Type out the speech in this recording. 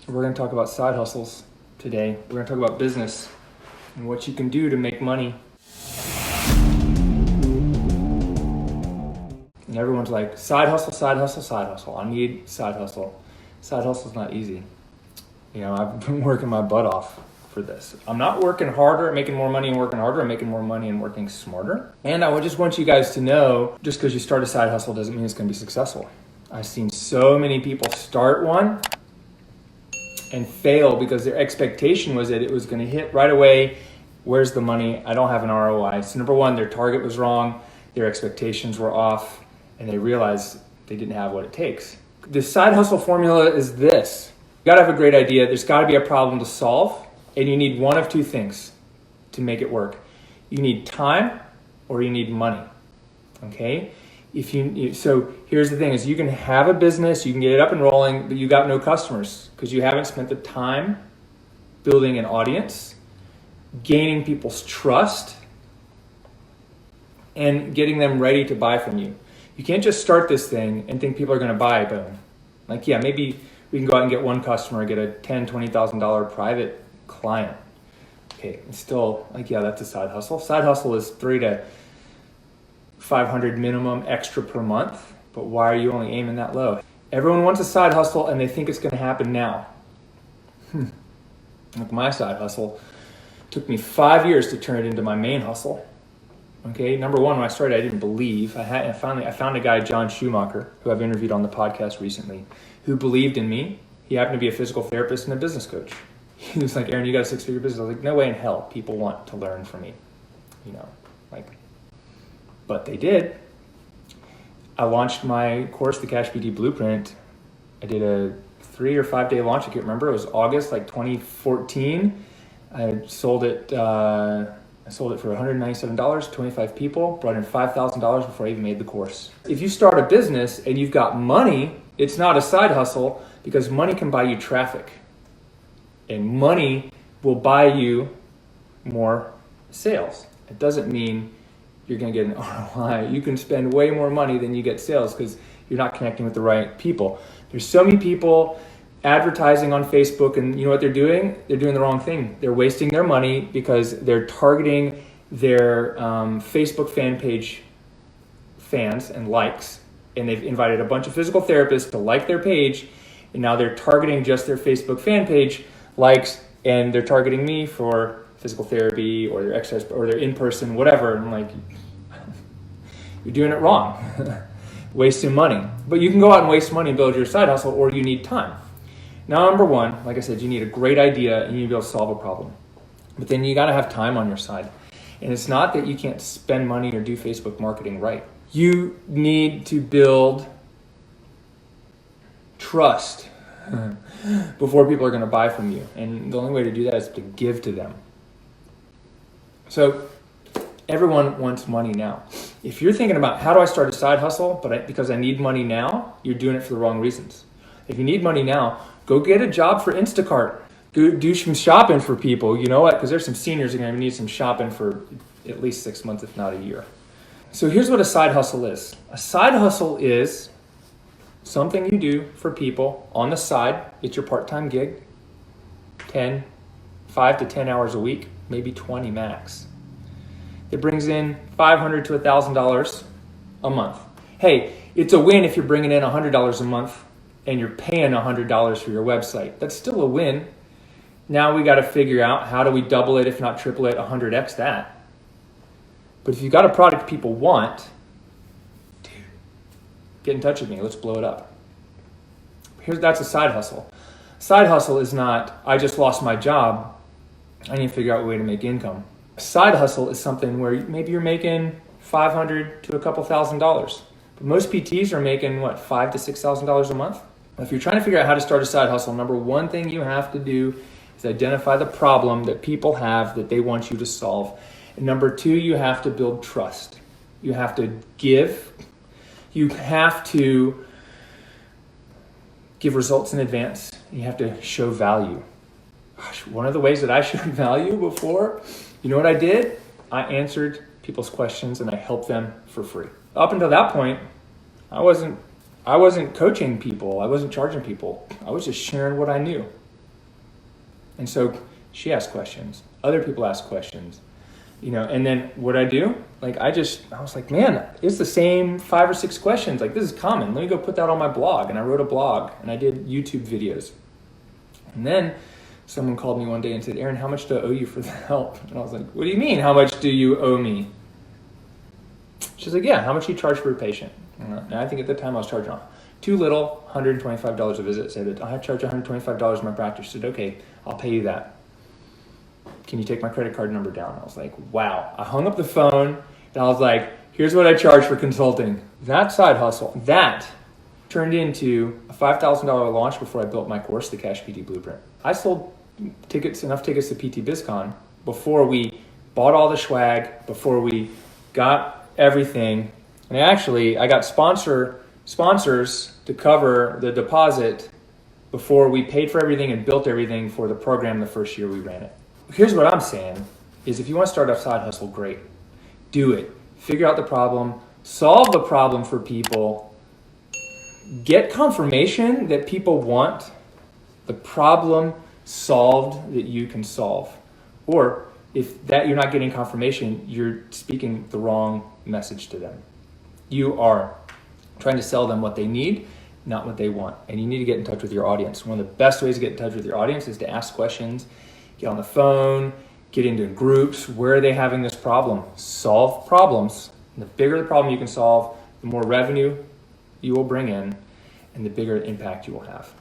We're going to talk about side hustles today. We're going to talk about business and what you can do to make money. And everyone's like, side hustle, side hustle, side hustle. I need side hustle. Side hustle's not easy. You know, I've been working my butt off for this. I'm not working harder at making more money and working harder. I'm making more money and working smarter. And I just want you guys to know, just because you start a side hustle doesn't mean it's going to be successful. I've seen so many people start one and fail because their expectation was that it was going to hit right away. Where's the money? I don't have an ROI. So number one, their target was wrong. Their expectations were off, and they realized they didn't have what it takes. The side hustle formula is this. You got to have a great idea. There's got to be a problem to solve, and you need one of two things to make it work. You need time or you need money. Okay? So here's the thing is you can have a business, you can get it up and rolling, but you got no customers because you haven't spent the time building an audience, gaining people's trust, and getting them ready to buy from you. You can't just start this thing and think people are going to buy. Boom. Like, yeah, maybe we can go out and get one customer, get a $10,000, $20,000 private client. Okay, it's still like, yeah, that's a side hustle. Side hustle is $300 to $500 minimum extra per month, but why are you only aiming that low? Everyone wants a side hustle and they think it's going to happen now. Like my side hustle took me 5 years to turn it into my main hustle. Okay, number one, when I started, I didn't believe. I found a guy, John Schumacher, who I've interviewed on the podcast recently, who believed in me. He happened to be a physical therapist and a business coach. He was like, Aaron, you got a 6-figure business. I was like, no way in hell. People want to learn from me, but they did. I launched my course, the Cash PT Blueprint. I did a 3 or 5 day launch. I can't remember. It was August, 2014. I sold it for $197, 25 people, brought in $5,000 before I even made the course. If you start a business and you've got money, it's not a side hustle because money can buy you traffic. And money will buy you more sales. It doesn't mean you're going to get an ROI. You can spend way more money than you get sales because you're not connecting with the right people. There's so many people advertising on Facebook, and you know what they're doing? They're doing the wrong thing. They're wasting their money because they're targeting their Facebook fan page fans and likes, and they've invited a bunch of physical therapists to like their page, and now they're targeting just their Facebook fan page likes, and they're targeting me for physical therapy or their exercise or their in-person whatever. And I'm like, you're doing it wrong. Wasting money. But you can go out and waste money and build your side hustle, or you need time. Now, number one, like I said, you need a great idea and you need to be able to solve a problem. But then you got to have time on your side. And it's not that you can't spend money or do Facebook marketing right. You need to build trust before people are going to buy from you. And the only way to do that is to give to them. So everyone wants money now. If you're thinking about how do I start a side hustle, because I need money now, you're doing it for the wrong reasons. If you need money now, go get a job for Instacart. Go do some shopping for people. You know what? Because there's some seniors who are going to need some shopping for at least 6 months, if not a year. So here's what a side hustle is. A side hustle is something you do for people on the side. It's your part-time gig. 5 to 10 hours a week, maybe 20 max. It brings in $500 to $1,000 a month. Hey, it's a win if you're bringing in $100 a month and you're paying $100 for your website. That's still a win. Now we got to figure out how do we double it, if not triple it, 100x that. But if you got a product people want, dude, get in touch with me. Let's blow it up. That's a side hustle. Side hustle is not, I just lost my job. I need to figure out a way to make income. A side hustle is something where maybe you're making $500 to a couple $1,000. But most PTs are making, $5,000 to $6,000 a month? If you're trying to figure out how to start a side hustle, number one thing you have to do is identify the problem that people have that they want you to solve. And number two, you have to build trust. You have to give. You have to give results in advance. You have to show value. Gosh, one of the ways that I showed value before, you know what I did? I answered people's questions and I helped them for free. Up until that point, I wasn't coaching people. I wasn't charging people. I was just sharing what I knew. And so she asked questions. Other people asked questions. And then what I do, I was like, man, it's the same 5 or 6 questions. This is common. Let me go put that on my blog. And I wrote a blog and I did YouTube videos. And then someone called me one day and said, Aaron, how much do I owe you for the help? And I was like, what do you mean? How much do you owe me? She's like, yeah, how much do you charge for a patient? And I think at the time I was charging too little, $125 a visit. Said, I charge $125 in my practice. She said, okay, I'll pay you that. Can you take my credit card number down? I was like, wow. I hung up the phone and I was like, here's what I charge for consulting. That side hustle, that turned into a $5,000 launch before I built my course, the Cash PT Blueprint. I sold enough tickets to PT BizCon before we bought all the swag, before we got everything. And I got sponsors to cover the deposit before we paid for everything and built everything for the program the first year we ran it. Here's what I'm saying is if you want to start a side hustle, great. Do it. Figure out the problem. Solve the problem for people. Get confirmation that people want the problem solved that you can solve. Or if that you're not getting confirmation, you're speaking the wrong message to them. You are trying to sell them what they need, not what they want. And you need to get in touch with your audience. One of the best ways to get in touch with your audience is to ask questions, get on the phone, get into groups. Where are they having this problem? Solve problems. And the bigger the problem you can solve, the more revenue you will bring in and the bigger impact you will have.